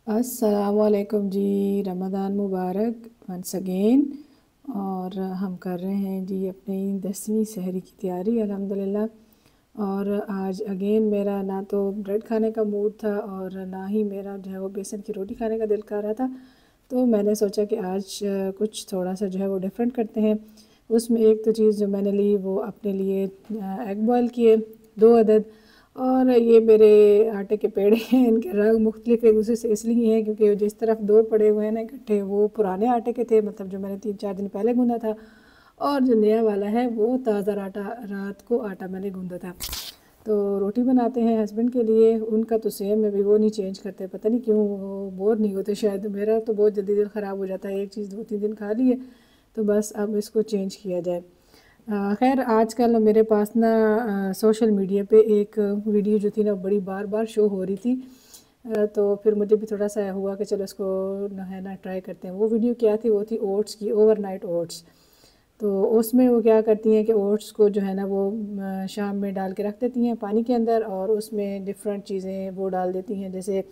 अस्सलामुअलैकुम जी। रमज़ान मुबारक once again. और हम कर रहे हैं जी अपनी 10वीं सहरी की तैयारी अल्हम्दुलिल्लाह। और आज अगेन मेरा ना तो ब्रेड खाने का मूड था और ना ही मेरा जो है वो बेसन की रोटी खाने का दिल कर रहा था। तो मैंने सोचा कि आज कुछ थोड़ा सा जो है वो डिफ़रेंट करते हैं। उसमें एक तो चीज़ जो मैंने ली वो अपने लिए एग बॉयल किए 2 अदद। और ये मेरे आटे के पेड़े हैं, इनके रंग मुख्तलिफ एक दूसरे से इसलिए हैं क्योंकि जिस तरफ 2 पड़े हुए हैं ना इकट्ठे, वो पुराने आटे के थे, मतलब जो मैंने 3-4 दिन पहले गूँधा था। और जो नया वाला है वो ताज़ा आटा, रात को आटा मैंने गूँधा था। तो रोटी बनाते हैं हस्बैंड के लिए, उनका तो सेम है, भी वो नहीं चेंज करते, पता नहीं क्यों, वो बोर नहीं होते शायद। मेरा तो बहुत जल्दी दिल ख़राब हो जाता है, एक चीज़ 2-3 दिन खा ली है तो बस अब इसको चेंज किया जाए। खैर आजकल मेरे पास ना सोशल मीडिया पे एक वीडियो जो थी ना बड़ी बार बार शो हो रही थी। तो फिर मुझे भी थोड़ा सा हुआ कि चलो इसको ना है ना ट्राई करते हैं। वो वीडियो क्या थी, वो थी ओट्स की, ओवरनाइट ओट्स। तो उसमें वो क्या करती हैं कि ओट्स को जो है ना वो शाम में डाल के रख देती हैं पानी के अंदर, और उसमें डिफरेंट चीज़ें वो डाल देती हैं, जैसे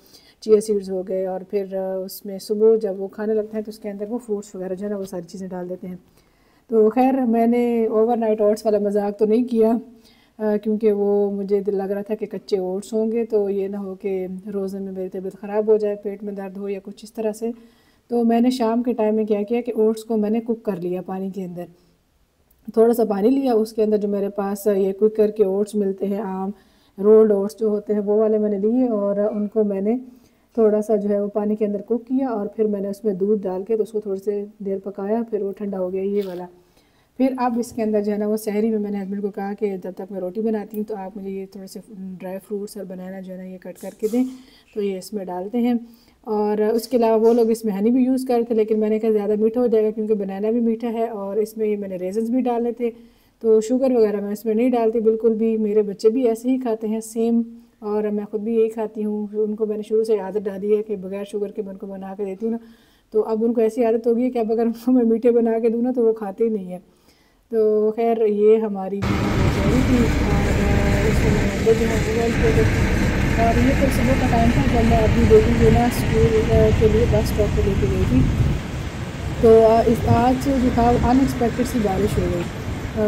चिया सीड्स हो गए, और फिर उसमें सुबह जब वो खाने लगते हैं तो उसके अंदर वो फ्रूट्स वगैरह जो है ना वो सारी चीज़ें डाल देते हैं। तो खैर मैंने ओवरनाइट ओट्स वाला मजाक तो नहीं किया, क्योंकि वो मुझे दिल लग रहा था कि कच्चे ओट्स होंगे तो ये ना हो कि रोज़े में मेरी तबीयत ख़राब हो जाए, पेट में दर्द हो या कुछ इस तरह से। तो मैंने शाम के टाइम में क्या किया कि ओट्स को मैंने कुक कर लिया पानी के अंदर। थोड़ा सा पानी लिया, उसके अंदर जो मेरे पास ये क्विकर के ओट्स मिलते हैं, आम रोल्ड ओट्स जो होते हैं वो वाले मैंने लिए, और उनको मैंने थोड़ा सा जो है वो पानी के अंदर कुक किया, और फिर मैंने उसमें दूध डाल के तो उसको थोड़ी सी देर पकाया, फिर वो ठंडा हो गया ये वाला। फिर अब इसके अंदर जो है ना वो सहरी में मैंने हस्बैंड को कहा कि जब तक मैं रोटी बनाती हूँ तो आप मुझे ये थोड़े से ड्राई फ्रूट्स और बनाना जो है ना ये कट करके दें, तो ये इसमें डालते हैं। और उसके अलावा वो लोग इसमें हनी भी यूज़ करते थे, लेकिन मैंने कहा ज़्यादा मीठा हो जाएगा क्योंकि बनाना भी मीठा है, और इसमें ये मैंने रेजन्स भी डाले थे। तो शुगर वगैरह मैं इसमें नहीं डालती बिल्कुल भी, मेरे बच्चे भी ऐसे ही खाते हैं सेम, और मैं ख़ुद भी यही खाती हूँ। उनको मैंने शुरू से आदत डाली है कि बगैर शुगर के मैं उनको बना के देती हूँ ना, तो अब उनको ऐसी आदत हो गई है कि अब अगर उनको मैं मीठे बना के दूँ ना तो वो खाते ही नहीं है। तो खैर ये हमारी जो है वो तैयारी थी, और इसमें मैंने अंडे जो है वो बॉयल किए थे। और ये तो सुबह का टाइम था जब मैं अपनी बेटी को ना स्कूल के लिए बस स्टॉप पे लेके गई थी। तो इस आज जो था अनएक्सपेक्टेड सी बारिश हो गई,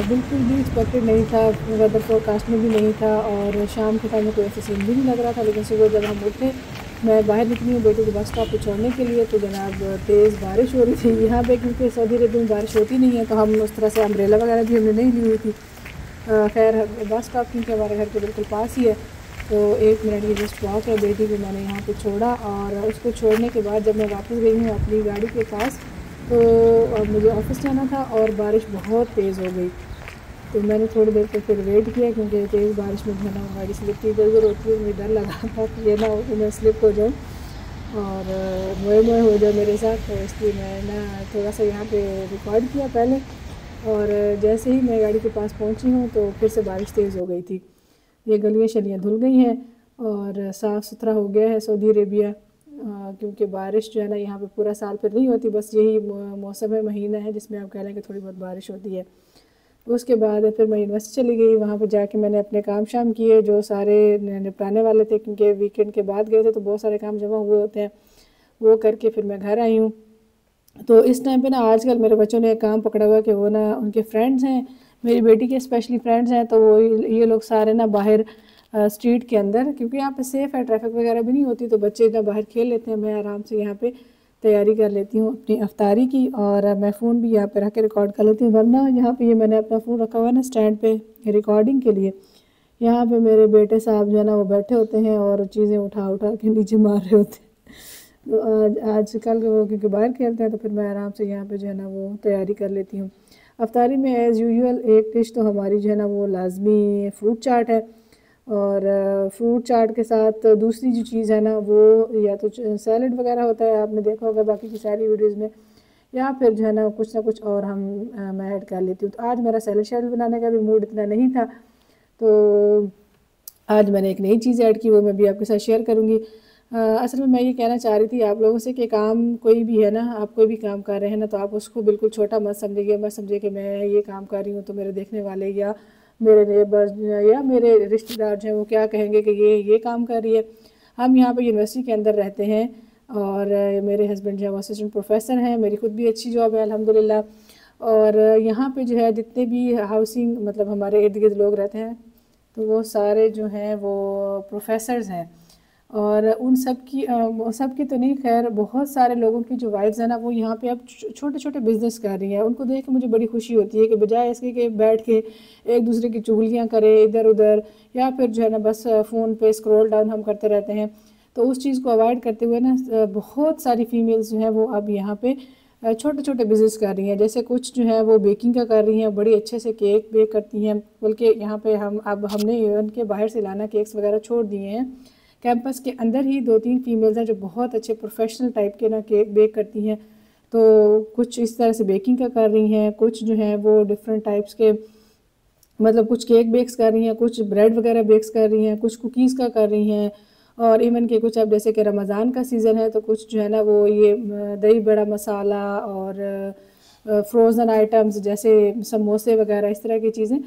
बिल्कुल भी एक्सपेक्टेड नहीं था, वेदर फोरकास्ट में भी नहीं था, और शाम के टाइम में कोई ऐसा सीन भी नहीं लग रहा था। लेकिन सुबह जब हम उठे, मैं बाहर निकली हूँ बेटे को बस स्टॉप पे छोड़ने के लिए, तो जनाब तेज़ बारिश हो रही थी यहाँ पे, क्योंकि सऊदी अरब में बारिश होती नहीं है तो हम उस तरह से अम्ब्रेला वगैरह भी हमने नहीं ली हुई थी। खैर बस स्टॉप क्योंकि हमारे घर के बिल्कुल पास ही है, तो 1 मिनट की जस्ट वॉक है। बेटी को मैंने यहाँ पे छोड़ा, और उसको छोड़ने के बाद जब मैं वापस गई हूँ अपनी गाड़ी के पास, तो मुझे ऑफिस जाना था और बारिश बहुत तेज़ हो गई। तो मैंने थोड़ी देर तक फिर वेट किया, क्योंकि तेज़ बारिश में जो है ना गाड़ी स्लिप की इधर होती है, मुझे डर लगा था कि ये ना हो कि मैं स्लिप हो जाऊँ और मोए मोए हो जाए मेरे साथ। तो इसलिए मैं ना थोड़ा सा यहाँ पे रिकॉर्ड किया पहले, और जैसे ही मैं गाड़ी के पास पहुँची हूँ तो फिर से बारिश तेज़ हो गई थी। ये गलियाँ शलियाँ धुल गई हैं और साफ़ सुथरा हो गया है सऊदी अरेबिया, क्योंकि बारिश जो है ना यहाँ पे पूरा साल फिर नहीं होती, बस यही मौसम है, महीना है जिसमें आप कह लें कि थोड़ी बहुत बारिश होती है। उसके बाद फिर मैं यूनिवर्सिटी चली गई, वहाँ पे जाके मैंने अपने काम शाम किए जो सारे निपटाने वाले थे, क्योंकि वीकेंड के बाद गए थे तो बहुत सारे काम जमा हुए होते हैं। वो करके फिर मैं घर आई हूँ। तो इस टाइम पे ना आजकल मेरे बच्चों ने एक काम पकड़ा हुआ कि वो ना उनके फ्रेंड्स हैं, मेरी बेटी के स्पेशली फ्रेंड्स हैं, तो वो ये लोग सारे ना बाहर स्ट्रीट के अंदर, क्योंकि यहाँ पे सेफ़ है, ट्रैफिक वगैरह भी नहीं होती, तो बच्चे ना बाहर खेल लेते हैं। मैं आराम से यहाँ पे तैयारी कर लेती हूँ अपनी अफ्तारी की, और मैं फ़ोन भी यहाँ पे रख के रिकॉर्ड कर लेती हूँ। वरना यहाँ पे ये मैंने अपना फ़ोन रखा हुआ है ना स्टैंड पे रिकॉर्डिंग के लिए, यहाँ पे मेरे बेटे साहब जो है ना वो बैठे होते हैं और चीज़ें उठा उठा के नीचे मार रहे होते हैं। तो आजकल वो क्योंकि बाहर खेलते हैं तो फिर मैं आराम से यहाँ पे जो है ना वो तैयारी कर लेती हूँ। अफ्तारी में एज़ यूजुअल एक डिश तो हमारी जो है ना वो लाजमी फ्रूट चाट है, और फ्रूट चाट के साथ दूसरी जो चीज़ है ना वो या तो सैलड वगैरह होता है, आपने देखा होगा बाकी की सारी वीडियोज़ में, या फिर जो है ना कुछ और हम मैं ऐड कर लेती हूँ। तो आज मेरा सैलड शैलड बनाने का भी मूड इतना नहीं था, तो आज मैंने एक नई चीज़ ऐड की, वो मैं भी आपके साथ शेयर करूँगी। असल में मैं ये कहना चाह रही थी आप लोगों से कि काम कोई भी है ना, आप कोई भी काम कर रहे हैं ना, तो आप उसको बिल्कुल छोटा मत समझिए, मत समझिए कि मैं ये काम कर रही हूँ तो मेरे देखने वाले या मेरे नेबर्स या मेरे रिश्तेदार जो हैं वो क्या कहेंगे कि ये काम कर रही है। हम यहाँ पे यूनिवर्सिटी के अंदर रहते हैं, और मेरे हस्बैंड जो है वो असिस्टेंट प्रोफेसर हैं, मेरी खुद भी अच्छी जॉब है अल्हम्दुलिल्लाह। और यहाँ पे जो है जितने भी हाउसिंग मतलब हमारे इर्द गिर्द लोग रहते हैं तो वो सारे जो हैं वो प्रोफेसर्स हैं। और उन सब की तो नहीं, खैर बहुत सारे लोगों की जो वाइफ्स हैं ना वो यहाँ पे अब छोटे छोटे बिजनेस कर रही हैं। उनको देख के मुझे बड़ी खुशी होती है कि बजाय इसके कि बैठ के एक दूसरे की चुगलियाँ करें इधर उधर, या फिर जो है ना बस फ़ोन पे स्क्रॉल डाउन हम करते रहते हैं, तो उस चीज़ को अवॉइड करते हुए ना बहुत सारी फीमेल्स जो हैं वो अब यहाँ पे छोटे छोटे बिज़नेस कर रही हैं। जैसे कुछ जो है वो बेकिंग का कर रही हैं, बड़ी अच्छे से केक बेक करती हैं, बल्कि यहाँ पे हमने इवन के बाहर से लाना केक्स वगैरह छोड़ दिए हैं। कैंपस के अंदर ही 2-3 फीमेल्स हैं जो बहुत अच्छे प्रोफेशनल टाइप के ना केक बेक करती हैं। तो कुछ इस तरह से बेकिंग का कर रही हैं, कुछ जो है वो डिफरेंट टाइप्स के मतलब कुछ केक बेक्स कर रही हैं, कुछ ब्रेड वगैरह बेक्स कर रही हैं, कुछ कुकीज़ का कर रही हैं। और इवन के कुछ अब जैसे कि रमज़ान का सीज़न है तो कुछ जो है ना वो ये दही बड़ा मसाला और फ्रोज़न आइटम्स जैसे समोसे वगैरह इस तरह की चीज़ें।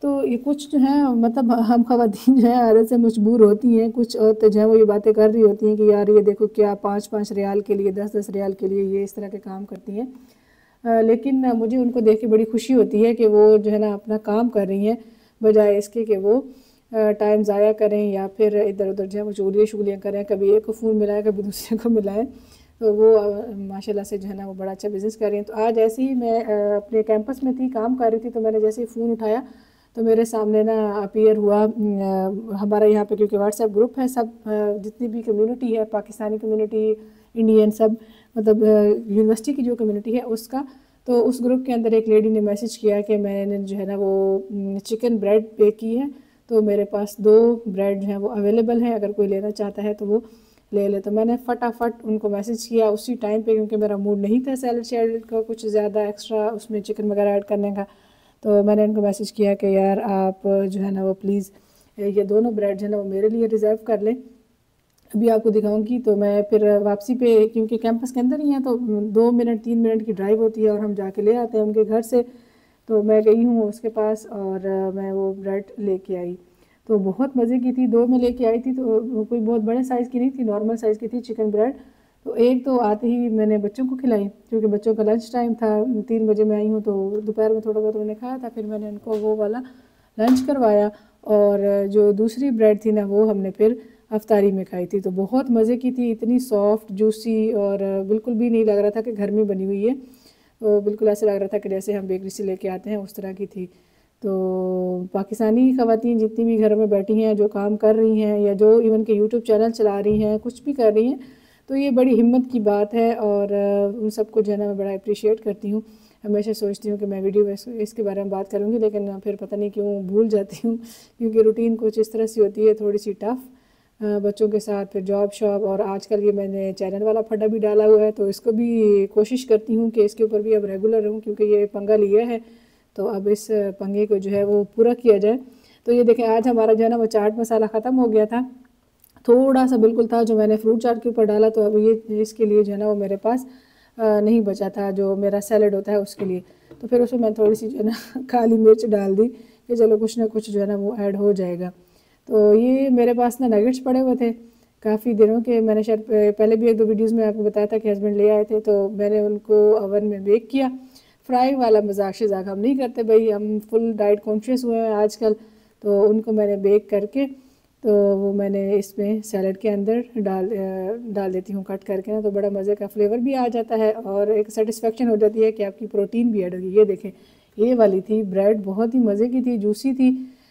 तो ये कुछ जो है मतलब हम ख़वातीन जो है आदत से मजबूर होती हैं, कुछ औरतें जो है वो ये बातें कर रही होती हैं कि यार ये देखो क्या 5-5 रियाल के लिए 10-10 रियाल के लिए ये इस तरह के काम करती हैं। लेकिन मुझे उनको देख के बड़ी खुशी होती है कि वो जो है ना अपना काम कर रही हैं, बजाय इसके कि वो टाइम ज़ाया करें या फिर इधर उधर जो है वो चुगलियाँ करें, कभी एक को फ़ोन मिलाएं कभी दूसरे को मिलाएं। तो वो माशाल्लाह से जो है ना वो बड़ा अच्छा बिज़नेस कर रही हैं। तो आज ऐसे ही मैं अपने कैंपस में थी, काम कर रही थी, तो मैंने जैसे ही फ़ोन उठाया तो मेरे सामने ना अपीयर हुआ हमारा यहाँ पे क्योंकि व्हाट्सएप ग्रुप है, सब जितनी भी कम्युनिटी है, पाकिस्तानी कम्युनिटी, इंडियन, सब मतलब यूनिवर्सिटी की जो कम्युनिटी है उसका। तो उस ग्रुप के अंदर एक लेडी ने मैसेज किया कि मैंने जो है ना वो चिकन ब्रेड पे की है, तो मेरे पास 2 ब्रेड जो हैं वो अवेलेबल हैं, अगर कोई लेना चाहता है तो वो ले ले। तो मैंने फटाफट उनको मैसेज किया उसी टाइम पे, क्योंकि मेरा मूड नहीं था सैलड शैलड का कुछ ज़्यादा एक्स्ट्रा उसमें चिकन वगैरह ऐड करने का। तो मैंने उनको मैसेज किया कि यार आप जो है ना वो प्लीज़ ये दोनों ब्रेड जो है ना वो मेरे लिए रिज़र्व कर लें, अभी आपको दिखाऊंगी। तो मैं फिर वापसी पे, क्योंकि कैंपस के अंदर ही हैं तो 2 मिनट 3 मिनट की ड्राइव होती है और हम जाके ले आते हैं उनके घर से। तो मैं गई हूँ उसके पास और मैं वो ब्रेड लेके आई, तो बहुत मज़े की थी। 2 में लेके आई थी, तो कोई बहुत बड़े साइज़ की नहीं थी, नॉर्मल साइज़ की थी चिकन ब्रेड। तो एक तो आते ही मैंने बच्चों को खिलाई, क्योंकि बच्चों का लंच टाइम था, 3 बजे मैं आई हूँ तो दोपहर में थोड़ा बहुत उन्होंने खाया था, फिर मैंने उनको वो वाला लंच करवाया। और जो दूसरी ब्रेड थी ना वो हमने फिर अफ्तारी में खाई थी। तो बहुत मज़े की थी, इतनी सॉफ्ट जूसी और बिल्कुल भी नहीं लग रहा था कि घर में बनी हुई है, तो बिल्कुल ऐसा लग रहा था कि जैसे हम बेकरी से लेके आते हैं उस तरह की थी। तो पाकिस्तानी ख़वातीन जितनी भी घरों में बैठी हैं, जो काम कर रही हैं या जो इवन के यूट्यूब चैनल चला रही हैं, कुछ भी कर रही हैं, तो ये बड़ी हिम्मत की बात है। और उन सबको जो है ना मैं बड़ा अप्रिशिएट करती हूँ। हमेशा सोचती हूँ कि मैं वीडियो में इसके बारे में बात करूँगी, लेकिन फिर पता नहीं क्यों भूल जाती हूँ, क्योंकि रूटीन कुछ इस तरह से होती है, थोड़ी सी टफ़ बच्चों के साथ, फिर जॉब शॉप। और आजकल ये मैंने चैनल वाला फड्डा भी डाला हुआ है, तो इसको भी कोशिश करती हूँ कि इसके ऊपर भी अब रेगुलर रहूँ, क्योंकि ये पंगा लिया है तो अब इस पंगे को जो है वो पूरा किया जाए। तो ये देखें आज हमारा जो है ना वो चाट मसाला ख़त्म हो गया था, थोड़ा सा बिल्कुल था जो मैंने फ्रूट चाट के ऊपर डाला, तो अब ये इसके लिए जो है ना वो मेरे पास नहीं बचा था जो मेरा सैलड होता है उसके लिए। तो फिर उसमें मैं थोड़ी सी जो है ना काली मिर्च डाल दी कि चलो कुछ ना कुछ जो है ना वो ऐड हो जाएगा। तो ये मेरे पास ना नगेट्स पड़े हुए थे काफ़ी दिनों के, मैंने शायद पहले भी 1-2 वीडियोज़ में आपको बताया था कि हस्बैंड ले आए थे, तो मैंने उनको ओवन में बेक किया। फ्राई वाला मजाक शजाक हम नहीं करते भाई, हम फुल डाइट कॉन्शियस हुए हैं आजकल। तो उनको मैंने बेक करके तो वो मैंने इसमें सैलड के अंदर डाल देती हूँ कट करके ना, तो बड़ा मज़े का फ्लेवर भी आ जाता है और एक सेटिस्फेक्शन हो जाती है कि आपकी प्रोटीन भी ऐड होगी। ये देखें ये वाली थी ब्रेड, बहुत ही मज़े की थी, जूसी थी।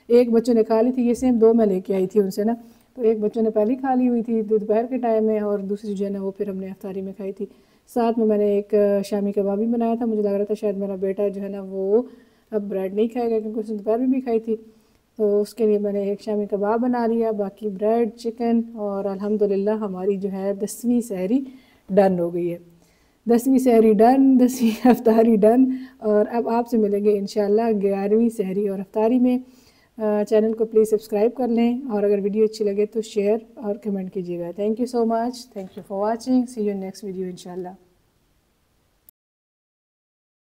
एक बच्चों ने खा ली थी, ये सेम 2 मैं लेके आई थी उनसे ना, तो एक बच्चों ने पहले खा ली हुई थी दोपहर के टाइम में, और दूसरी जो है ना वो फिर हमने अफ्तारी में खाई थी। साथ में मैंने एक शामी कबाब भी बनाया था, मुझे लग रहा था शायद मेरा बेटा जो है ना वो अब ब्रेड नहीं खाएगा, क्योंकि उसने दोपहर में भी खाई थी। तो उसके लिए मैंने एक शामी कबाब बना लिया, बाकी ब्रेड चिकन, और अल्हम्दुलिल्लाह हमारी जो है 10वीं सहरी डन हो गई है। 10वीं सहरी डन, 10वीं अफ्तारी डन। और अब आपसे मिलेंगे इंशाल्लाह 11वीं सहरी और अफ्तारी में। चैनल को प्लीज़ सब्सक्राइब कर लें, और अगर वीडियो अच्छी लगे तो शेयर और कमेंट कीजिएगा। Thank you so much, thank you for watching, see you next video इंशाल्लाह।